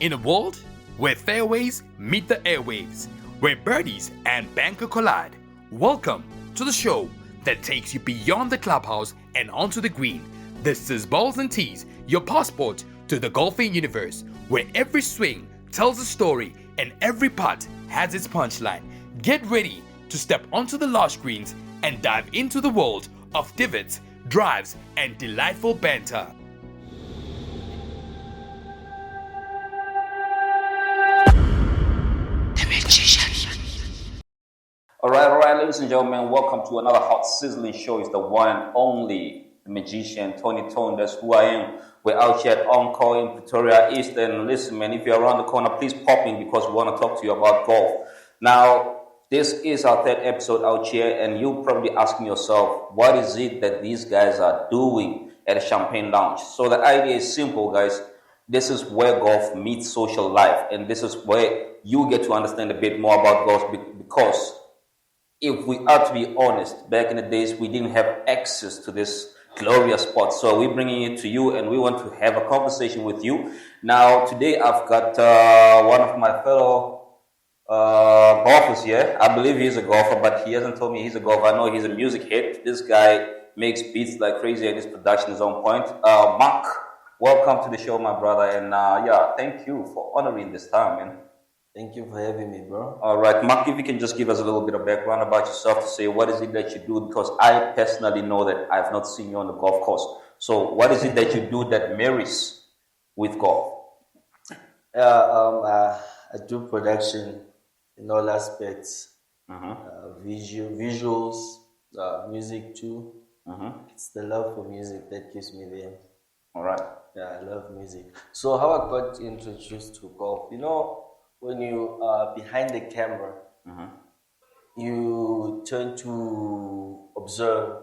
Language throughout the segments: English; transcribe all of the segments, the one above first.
In a world where fairways meet the airwaves, where birdies and banker collide, welcome to the show that takes you beyond the clubhouse and onto the green. This is Balls and Tees, your passport to the golfing universe, where every swing tells a story and every putt has its punchline. Get ready to step onto the lush greens and dive into the world of divots, drives, and delightful banter. All right, ladies and gentlemen, welcome to another hot, sizzling show. It's the one and only magician, Tony Tone. That's who I am. We're out here at Encore in Pretoria East. And listen, man, if you're around the corner, please pop in because we want to talk to you about golf. Now, this is our third episode out here, and you're probably asking yourself, what is it that these guys are doing at a Champagne Lounge? So the idea is simple, guys. This is where golf meets social life, and this is where you get to understand a bit more about golf because if we are to be honest, back in the days, we didn't have access to this glorious spot. So we're bringing it to you, and we want to have a conversation with you. Now, today I've got one of my fellow golfers here. I believe he's a golfer, but he hasn't told me he's a golfer. I know he's a music head. This guy makes beats like crazy, and his production is on point. Mark, welcome to the show, my brother. And thank you for honoring this time, man. Thank you for having me, bro. All right, Mark, if you can just give us a little bit of background about yourself to say what is it that you do, because I personally know that I've not seen you on the golf course. So what is it that you do that marries with golf? I do production in all aspects, visuals, music too. It's the love for music that gives me there. All right. Yeah, I love music. So how I got introduced to golf, you know, when you are behind the camera, you turn to observe.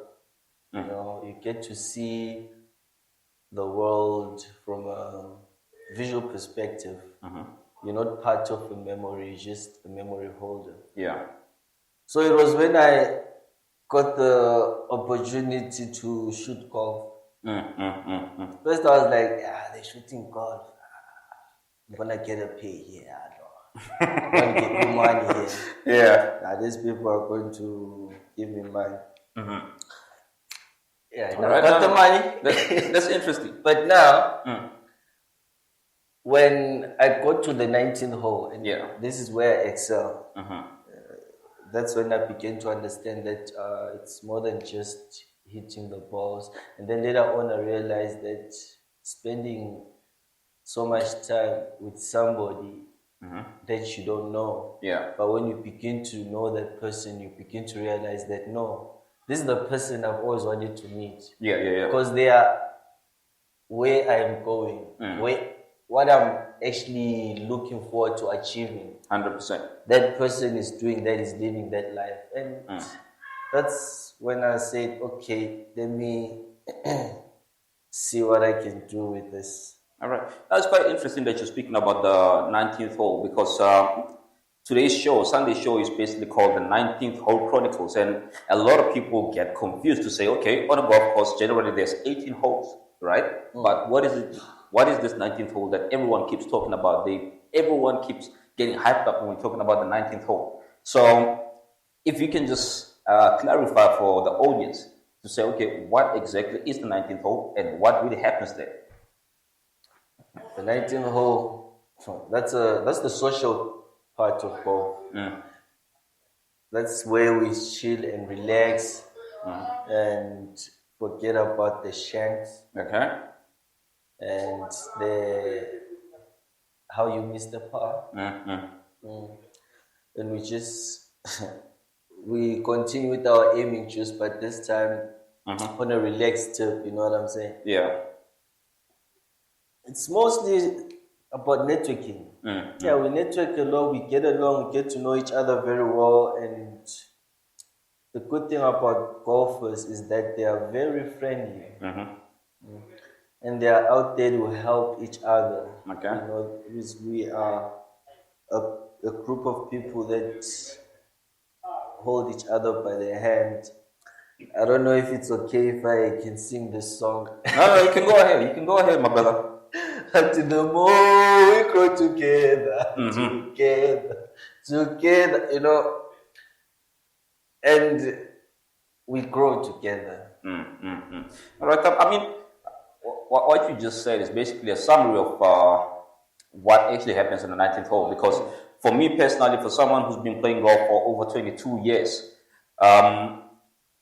You know, you get to see the world from a visual perspective. You're not part of a memory, you're just a memory holder. Yeah. So it was when I got the opportunity to shoot golf. First I was like, they're shooting golf. I'm gonna get a pay here. I'm gonna get you money here. Yeah. These people are going to give me money. Yeah, I right, got the money. That's interesting. But now, when I go to the 19th hole, and this is where I excel. That's when I began to understand that it's more than just hitting the balls. And then later on, I realized that spending so much time with somebody that you don't know. Yeah. But when you begin to know that person, you begin to realize that no, this is the person I've always wanted to meet. Yeah. Because they are where I am going, what I'm actually looking forward to achieving. 100%. That person is doing that, is living that life. And that's when I said, okay, let me see what I can do with this. All right. That's quite interesting that you're speaking about the 19th hole because today's show, Sunday show, is basically called the 19th Hole Chronicles. And a lot of people get confused to say, okay, on a golf course, generally there's 18 holes, right? But what is it? What is this 19th hole that everyone keeps talking about? Everyone keeps getting hyped up when we're talking about the 19th hole. So if you can just clarify for the audience to say, okay, what exactly is the 19th hole and what really happens there? The 19th hole, that's the social part of golf. That's where we chill and relax and forget about the shanks. Okay. And how you miss the par. And we just we continue with our aiming juice, but this time on a relaxed tip, you know what I'm saying? Yeah. It's mostly about networking. Yeah, we network a lot, we get along, we get to know each other very well, and the good thing about golfers is that they are very friendly. And they are out there to help each other. Okay. You know, we are a group of people that hold each other by the hand. I don't know if it's okay if I can sing this song. No, you can go ahead. You can go ahead, my brother. Until the more we grow together, together, you know, and we grow together. All right. I mean, what you just said is basically a summary of what actually happens in the 19th hole. Because for me personally, for someone who's been playing golf for over 22 years,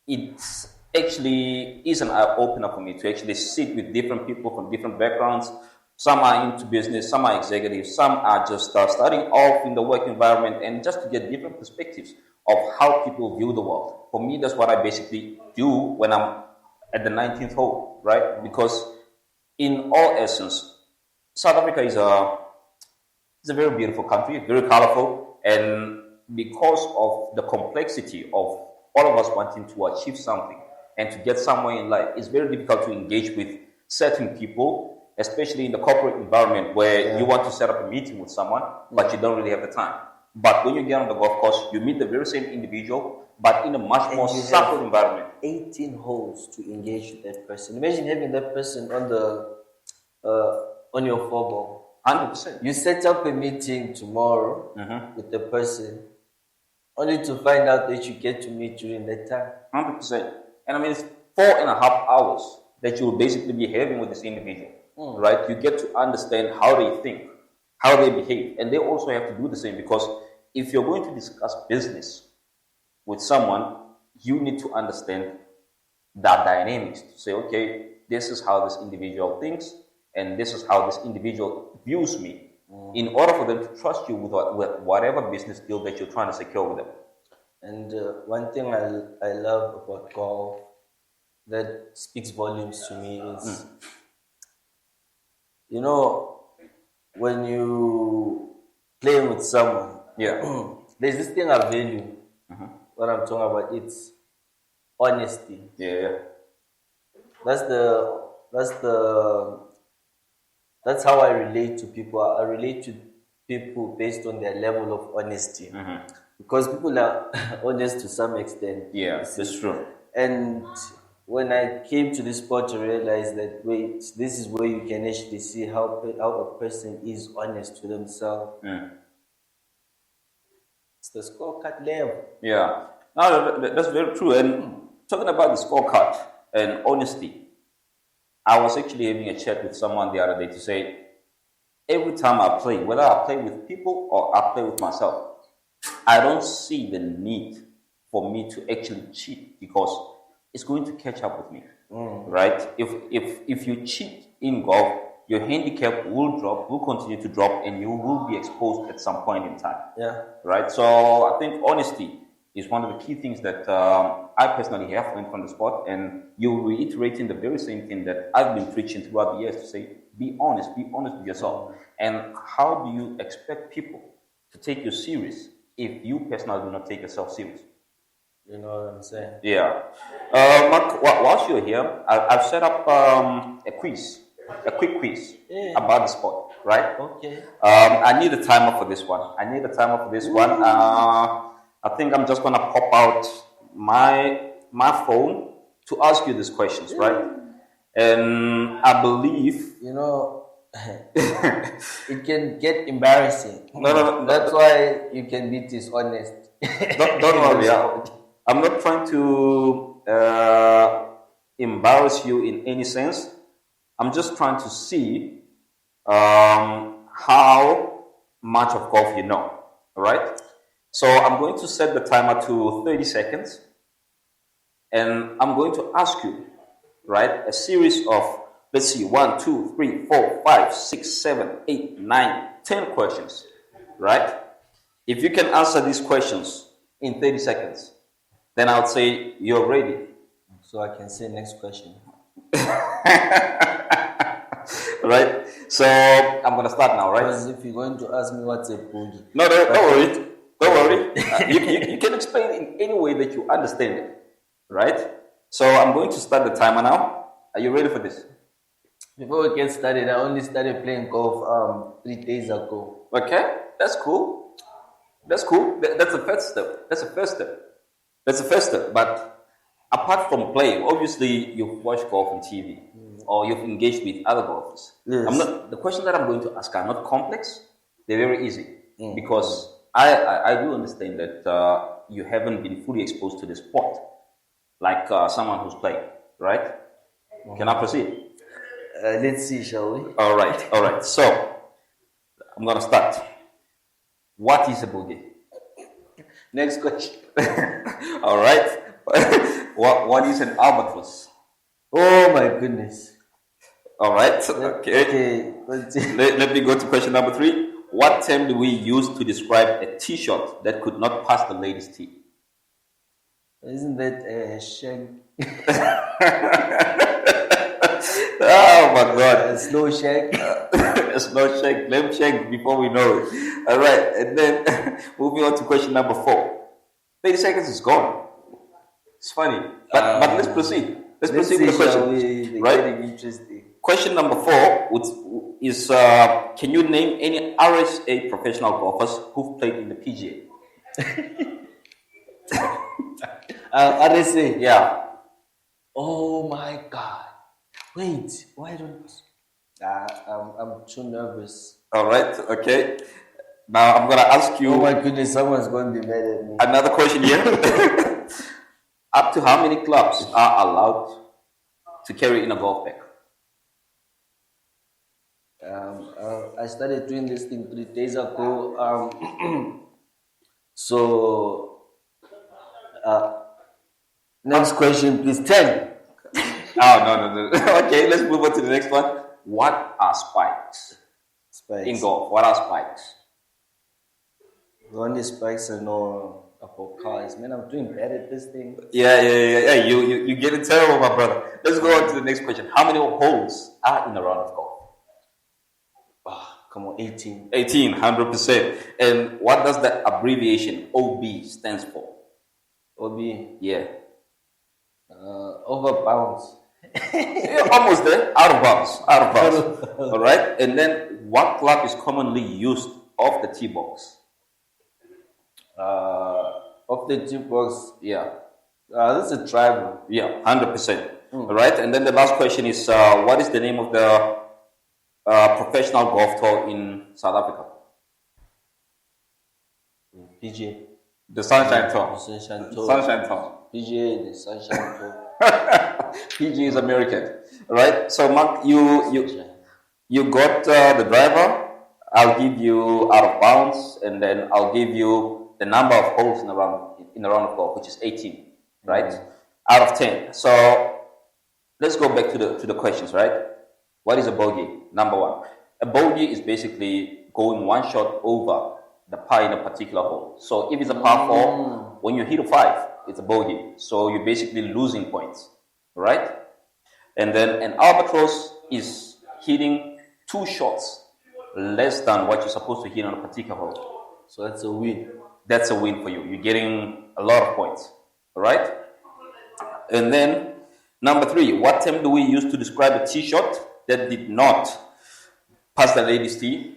it actually is an eye-opener for me to actually sit with different people from different backgrounds. Some are into business, some are executives, some are just starting off in the work environment, and just to get different perspectives of how people view the world. For me, that's what I basically do when I'm at the 19th hole, right? Because in all essence, South Africa is a very beautiful country, very colorful, and because of the complexity of all of us wanting to achieve something and to get somewhere in life, it's very difficult to engage with certain people, especially in the corporate environment where you want to set up a meeting with someone, but you don't really have the time. But when you get on the golf course, you meet the very same individual, but in a much more subtle environment. 18 holes to engage with that person. Imagine having that person on the on your 4-ball. 100%. You set up a meeting tomorrow with the person, only to find out that you get to meet during that time. 100%. And I mean, it's 4.5 hours that you will basically be having with this individual, right? You get to understand how they think, how they behave, and they also have to do the same, because if you're going to discuss business with someone, you need to understand that dynamics to say, okay, this is how this individual thinks, and this is how this individual views me, in order for them to trust you with whatever business deal that you're trying to secure with them. And one thing I love about golf that speaks volumes to me is, you know, when you play with someone, there's this thing I value. What I'm talking about, it's honesty. That's how I relate to people. I relate to people based on their level of honesty. Because people are honest to some extent. Yeah, that's true. And when I came to this sport to realize that, wait, this is where you can actually see how a person is honest to themselves. It's the scorecard level. Yeah, no, that's very true. And talking about the scorecard and honesty, I was actually having a chat with someone the other day to say, every time I play, whether I play with people or I play with myself, I don't see the need for me to actually cheat, because it's going to catch up with me, right? If you cheat in golf, your handicap will drop, will continue to drop, and you will be exposed at some point in time. Right? So I think honesty is one of the key things that I personally have learned from the sport, and you're reiterating the very same thing that I've been preaching throughout the years, to say, be honest with yourself. And how do you expect people to take you serious if you personally do not take yourself serious? You know what I'm saying? Yeah. Mark, whilst you're here, I've set up a quick quiz about the sport, right? Okay. I need a timer for this one. I think I'm just gonna pop out my phone to ask you these questions, right? And I believe, you know, it can get embarrassing. No. That's why you can be dishonest. Don't worry. I'm not trying to embarrass you in any sense. I'm just trying to see how much of golf you know. All right? So I'm going to set the timer to 30 seconds. And I'm going to ask you, right, a series of, let's see, 1, 2, 3, 4, 5, 6, 7, 8, 9, 10 questions, right? If you can answer these questions in 30 seconds, then I would say you're ready. So I can say next question. Right? So I'm going to start now, right? Because if you're going to ask me what's a boogie. No, don't worry. Don't worry. You can explain it in any way that you understand it, right? So I'm going to start the timer now. Are you ready for this? Before we get started, I only started playing golf 3 days ago. Okay, that's cool. That's the first step. But apart from playing, obviously you've watched golf on TV. or you've engaged with other golfers. Yes. The questions that I'm going to ask are not complex. They're very easy because I do understand that you haven't been fully exposed to the sport like someone who's played, right? Can I proceed? Let's see, shall we? All right. So I'm gonna start. What is a bogey? Next question. All right. What is an albatross? Oh my goodness. All right. Okay. Let me go to question number 3. What term do we use to describe a tee shot that could not pass the lady's tee? Isn't that a shag? Oh my God. A slow shag? A slow shag, lamb shag before we know it. All right. And then moving on to question number 4. 30 seconds is gone. It's funny. But let's proceed. Let's proceed with the question. Right? Interesting. Question number 4 is can you name any RSA professional golfers who've played in the PGA? RSA? Yeah. Oh my God. Wait, why don't... I'm too nervous. All right, okay. Now I'm going to ask you... Oh my goodness, someone's going to be mad at me. Another question here. Up to how many clubs are allowed to carry in a golf bag? I started doing this thing 3 days ago. So, next question, please. 10. Oh, no. Okay, let's move on to the next one. What are spikes? In golf, what are spikes? The only spikes I know about cars. Man, I'm doing bad at this thing. Yeah. You're getting terrible, my brother. Let's go on to the next question. How many holes are in a round of golf? Come on, 18. 18, 100%. And what does the abbreviation OB stands for? OB? Yeah. Over bounds. Yeah, almost there. Out of bounds. All right. And then what club is commonly used off the tee box? Off the tee box? Yeah. This is a tribal. Yeah, 100%. All right. And then the last question is what is the name of the professional golf tour in South Africa? PGA. The Sunshine Tour. The Sunshine Tour. Sunshine Tour. PGA, the Sunshine Tour. PGA is American, right? So Mark, you got the driver. I'll give you out of bounds, and then I'll give you the number of holes in a round of golf, which is 18, right? Out of 10. So let's go back to the questions, right? What is a bogey? Number 1, a bogey is basically going one shot over the par in a particular hole. So if it's a par 4, when you hit a 5, it's a bogey. So you're basically losing points, right? And then an albatross is hitting 2 shots less than what you're supposed to hit on a particular hole. So that's a win. That's a win for you. You're getting a lot of points, all right? And then number 3, what term do we use to describe a tee shot that did not pass the lady's tee?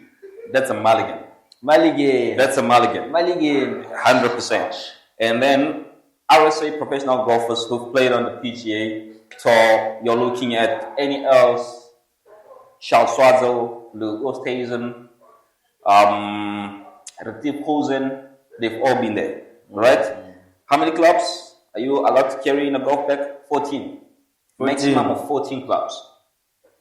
That's a mulligan. That's a mulligan. 100%. And then RSA professional golfers who've played on the PGA Tour, you're looking at any else, Charles Schwartzel, Lou Oosthuizen, Retief Goosen, they've all been there, right? How many clubs are you allowed to carry in a golf bag? 14. Maximum of 14 clubs.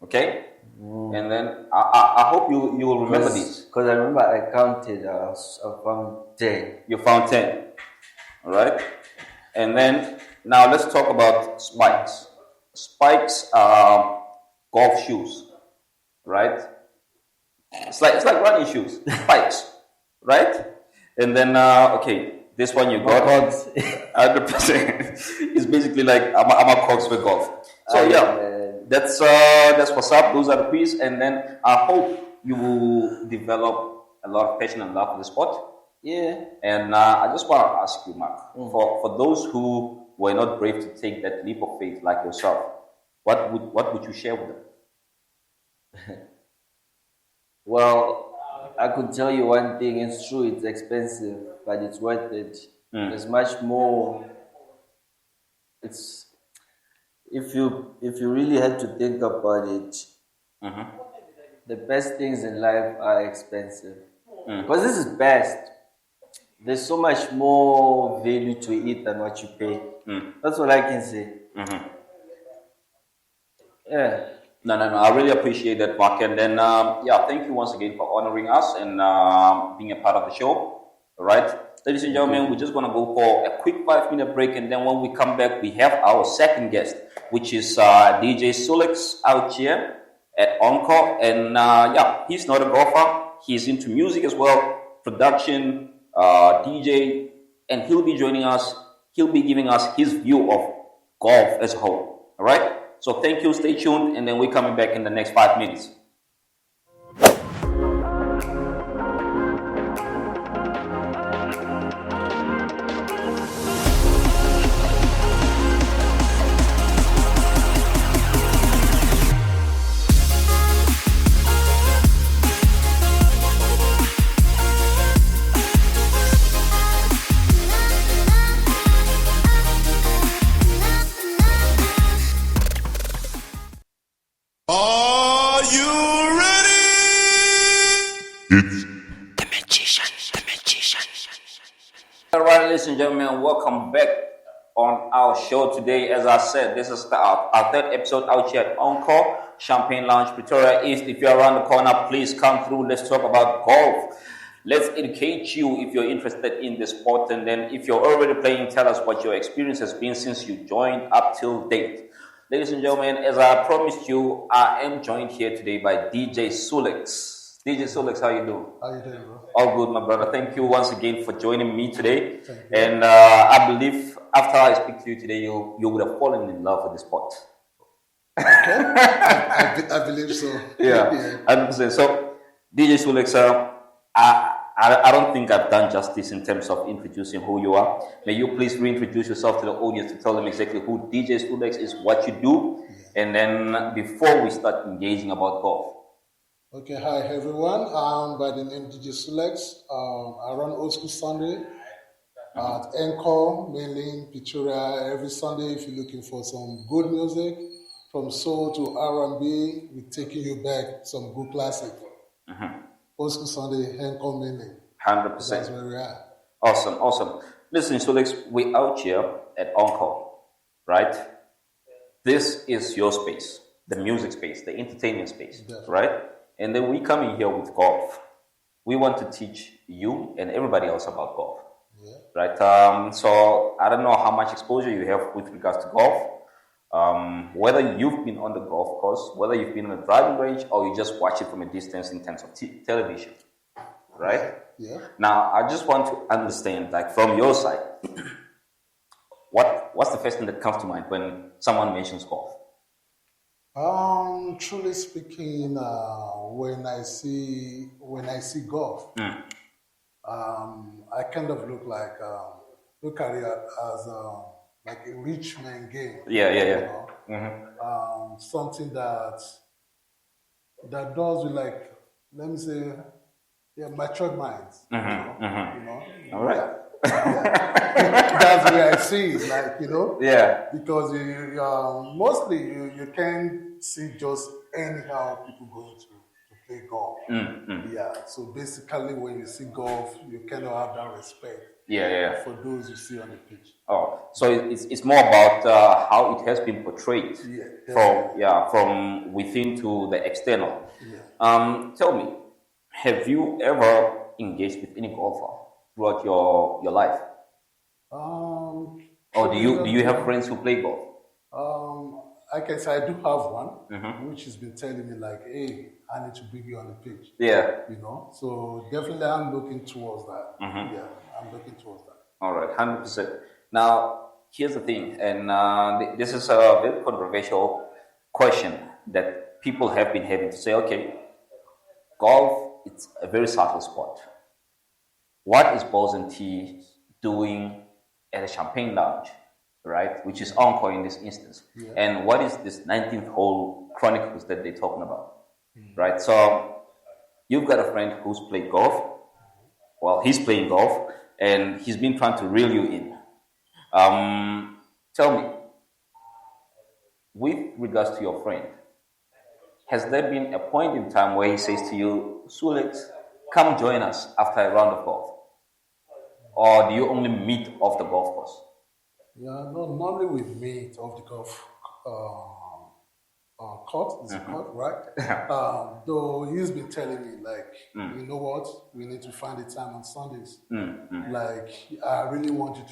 Okay? And then I hope you will remember this. Because I remember I counted, I found 10. You found 10. All right? And then now let's talk about spikes. Spikes are golf shoes, right? It's like running shoes, spikes, right? And then okay, this one you got 100%. It's basically like I'm a cox for golf. So that's what's up. Those are the quiz, and then I hope you will develop a lot of passion and love for the sport. Yeah. And I just want to ask you, Mark, for those who were not brave to take that leap of faith like yourself, what would you share with them? Well, I could tell you one thing. It's true, it's expensive, but it's worth it. There's much more. It's If you really had to think about it, Mm-hmm. the best things in life are expensive. Because this is best. There's so much more value to it than what you pay. That's what I can say. Mm-hmm. Yeah. No. I really appreciate that, Mark. And then, thank you once again for honoring us and being a part of the show. All right. Ladies and gentlemen, we're just going to go for a quick 5-minute break. And then when we come back, we have our second guest, which is DJ Sulex out here at Encore. And he's not a golfer. He's into music as well, production, DJ. And he'll be joining us. He'll be giving us his view of golf as a whole. All right. So thank you, stay tuned, and then we're coming back in the next 5 minutes. Are you ready? It's The Magician. All right, ladies and gentlemen, welcome back on our show today. As I said, this is our third episode out here at Encore, Champagne Lounge, Pretoria East. If you're around the corner, please come through. Let's talk about golf. Let's educate you if you're interested in the sport. And then if you're already playing, tell us what your experience has been since you joined up till date. Ladies and gentlemen, as I promised you, I am joined here today by DJ Sulex. DJ Sulex, how you doing? How you doing, bro? All good, my brother. Thank you once again for joining me today. And I believe after I speak to you today, you would have fallen in love with the sport. Okay. I believe so. Yeah. 100%. So, DJ Sulex, I don't think I've done justice in terms of introducing who you are. May you please reintroduce yourself to the audience to tell them exactly who DJ Sulex is, what you do, and then before we start engaging about golf. Okay, hi everyone. I'm by the name DJ Sulex. I run Old School Sunday at Encore, mainly in Pretoria. Every Sunday, if you're looking for some good music, from soul to R&B, we're taking you back some good classic. Old School Sunday, Encore mainly. 100%. That's where we are. Awesome. Listen, Sulex, we're out here at Encore, right? This is your space, the music space, the entertainment space, right? And then we come in here with golf. We want to teach you and everybody else about golf, right? So I don't know how much exposure you have with regards to golf. Whether you've been on the golf course, whether you've been on a driving range, or you just watch it from a distance in terms of television, right? Yeah. Now, I just want to understand, like from your side, what's the first thing that comes to mind when someone mentions golf? Truly speaking, when I see golf, I kind of look at it as like a rich man game. Yeah. You know? Something that does with, like, let me say, matured minds. You know? All right. That's the way I see it, like, you know. Yeah. Because mostly you can't see just anyhow people going to play golf. Yeah. So basically, when you see golf, you kind of have that respect. Yeah. For those you see on the pitch. Oh, so it's more about how it has been portrayed from within to the external. Yeah. Tell me, have you ever engaged with any golfer throughout your life? Or do you have friends who play golf? I can say I do have one, which has been telling me, like, hey, I need to bring you on the pitch. Yeah. You know, so definitely I'm looking towards that. Yeah, I'm looking towards that. All right, 100%. Now, here's the thing, and this is a very controversial question that people have been having to say, okay, golf, it's a very subtle sport. What is Balls and Tees doing at a Champagne Lounge, right, which is Encore in this instance? Yeah. And what is this 19th Hole Chronicles that they're talking about, right? So you've got a friend who's played golf. Well, he's playing golf, and he's been trying to reel you in. Tell me, with regards to your friend, has there been a point in time where he says to you, Sulex, come join us after a round of golf? Or do you only meet off the golf course? Yeah, no, normally we meet off the golf court, is it court, right? Though he's been telling me, like, you know what, we need to find a time on Sundays. Like, I really want you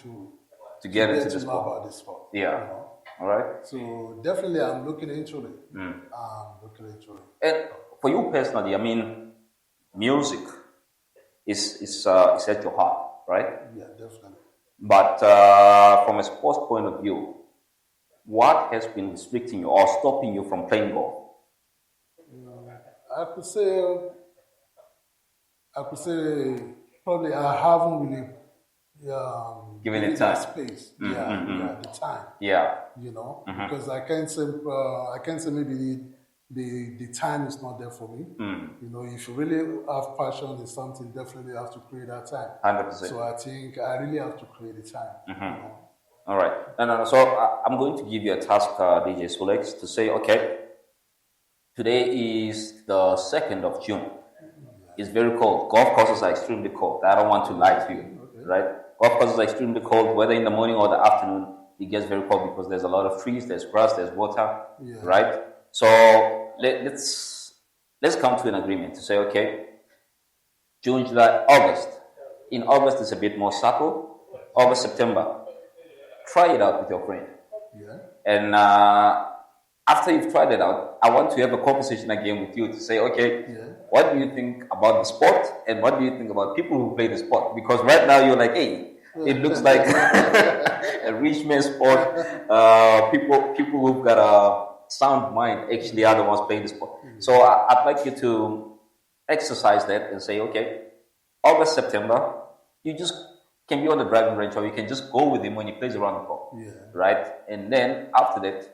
to get into to the know sport. about this sport. Yeah. You know? All right. So definitely I'm looking into it. I'm looking into it. And for you personally, I mean, music is at your heart, right? Yeah, definitely. But from a sports point of view, what has been restricting you or stopping you from playing golf? I could say probably I haven't really Given it that time. space. The time. Yeah. You know, because I can't say maybe the time is not there for me. You know, if you really have passion in something, definitely have to create that time. 100%. So I think I really have to create the time. You know? All right. No. So I'm going to give you a task, DJ Sulex, to say, okay, today is the 2nd of June. It's very cold. Golf courses are extremely cold. I don't want to lie to you, right? Golf courses are extremely cold, whether in the morning or the afternoon. It gets very cold because there's a lot of trees, there's grass, there's water, right? So let's come to an agreement to say, okay, June, July, August. In August, it's a bit more subtle. August, September. Try it out with your friend. Yeah. And after you've tried it out, I want to have a conversation again with you to say, okay, what do you think about the sport and what do you think about people who play the sport? Because right now you're like, hey, it looks like a rich man's sport. People who've got a sound mind actually are the ones playing the sport. So I'd like you to exercise that and say, okay, August, September, you just can be on the driving range or you can just go with him when he plays around the court, right? And then after that,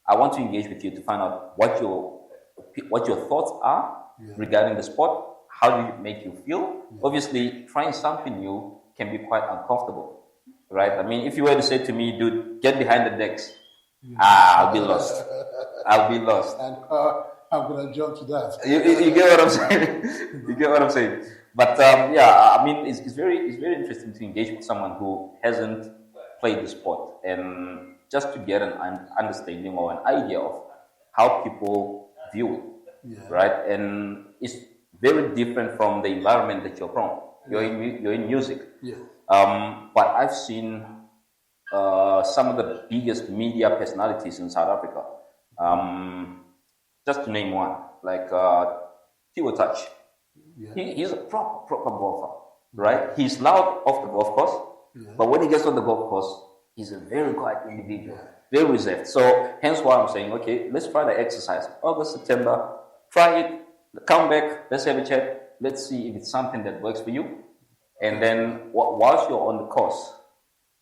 I want to engage with you to find out what your thoughts are regarding the sport. How do it make you feel? Obviously, trying something new can be quite uncomfortable, right? I mean, if you were to say to me, dude, get behind the decks, I'll be lost. I'll be lost. And I'm going to jump to that. You get what I'm saying? You get what I'm saying? But I mean, it's very interesting to engage with someone who hasn't played the sport and just to get an understanding or an idea of how people view it, right? And it's very different from the environment that you're from. You're in music. But I've seen some of the biggest media personalities in South Africa. Just to name one, like Tiwo Touch. He's a proper golfer, right? He's loud off the golf course, but when he gets on the golf course, he's a very quiet individual, very reserved. So hence why I'm saying, okay, let's try the exercise. August, September, try it, come back, let's have a chat, let's see if it's something that works for you. And then whilst you're on the course,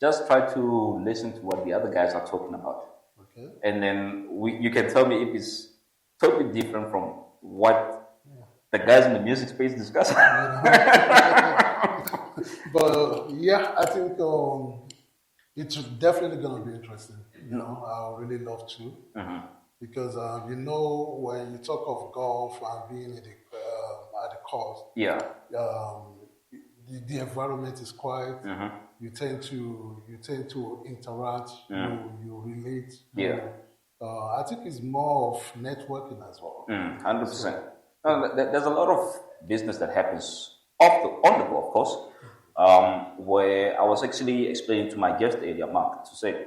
just try to listen to what the other guys are talking about. Okay. And then you can tell me if it's totally different from what the guys in the music space discuss. But yeah, I think it's definitely going to be interesting. You know, I really love to. Because, you know, when you talk of golf and being at the course, the environment is quiet. You tend to interact. You relate. I think it's more of networking as well. 100%. There's a lot of business that happens on the golf course, where I was actually explaining to my guest earlier, Mark, to say,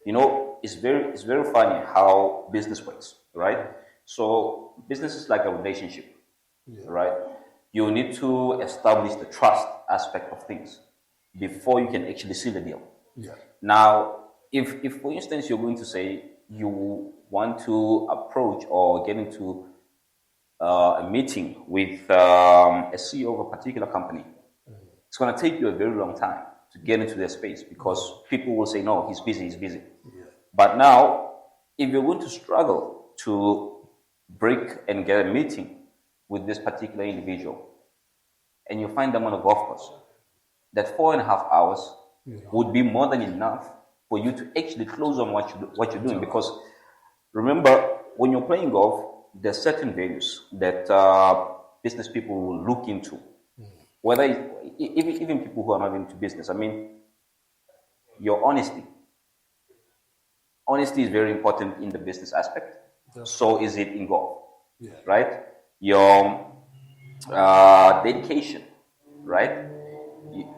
you know, it's very funny how business works, right? So business is like a relationship, right? You need to establish the trust aspect of things before you can actually seal the deal. Now, if for instance you're going to say you want to approach or get into a meeting with a CEO of a particular company, it's going to take you a very long time to get into their space because people will say, no, he's busy. But now, if you're going to struggle to break and get a meeting with this particular individual, and you find them on a golf course, that 4.5 hours would be more than enough for you to actually close on what you're doing. Because Remember, when you're playing golf, there's certain values that business people will look into. Whether even people who are not into business, I mean, your honesty. Honesty is very important in the business aspect. Yeah. So is it in golf, right? Your dedication, right?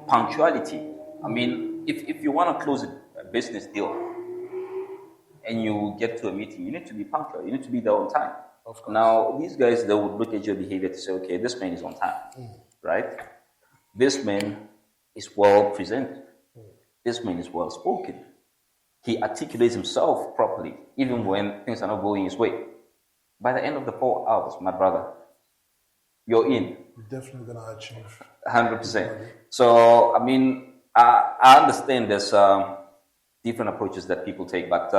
Punctuality. I mean, if you want to close a business deal and you get to a meeting, you need to be punctual. You need to be there on time. Of course. Now, these guys, they would look at your behavior to say, okay, this man is on time, right? This man is well presented. This man is well spoken. He articulates himself properly, even when things are not going his way. By the end of the 4 hours, my brother, you're in. You're definitely going to achieve. 100%. So, I mean, I understand there's different approaches that people take, but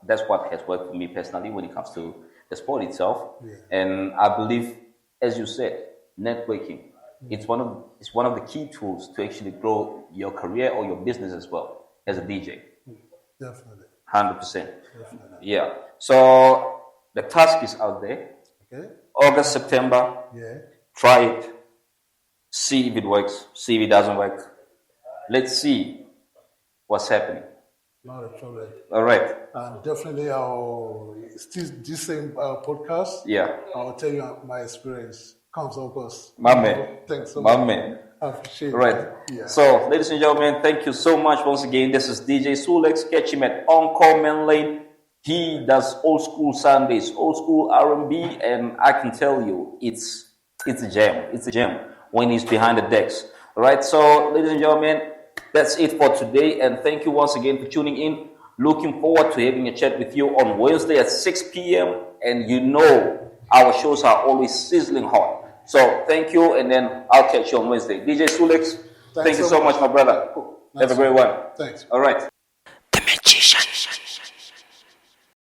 that's what has worked for me personally when it comes to the sport itself. Yeah. And I believe, as you said, networking. It's one of the key tools to actually grow your career or your business as well as a DJ. Definitely. 100%. Definitely. Yeah. So the task is out there. Okay. August, September. Yeah. Try it. See if it works. See if it doesn't work. Let's see what's happening. Not a problem. All right. And definitely, I'll still this same podcast. Yeah. I'll tell you my experience. Comes of course. My man. Thanks so much. My man. I appreciate it. Right. Yeah. So, ladies and gentlemen, thank you so much once again. This is DJ Sulex. Catch him at Encore Man Lane. He does old school Sundays, old school R&B, and I can tell you, it's a gem. It's a gem when he's behind the decks. All right. So, ladies and gentlemen, that's it for today, and thank you once again for tuning in. Looking forward to having a chat with you on Wednesday at 6 p.m. And you know our shows are always sizzling hot. So thank you, and then I'll catch you on Wednesday. DJ Sulex, thank you so much, my brother. Cool. Have a great one. Thanks. All right. The Magician.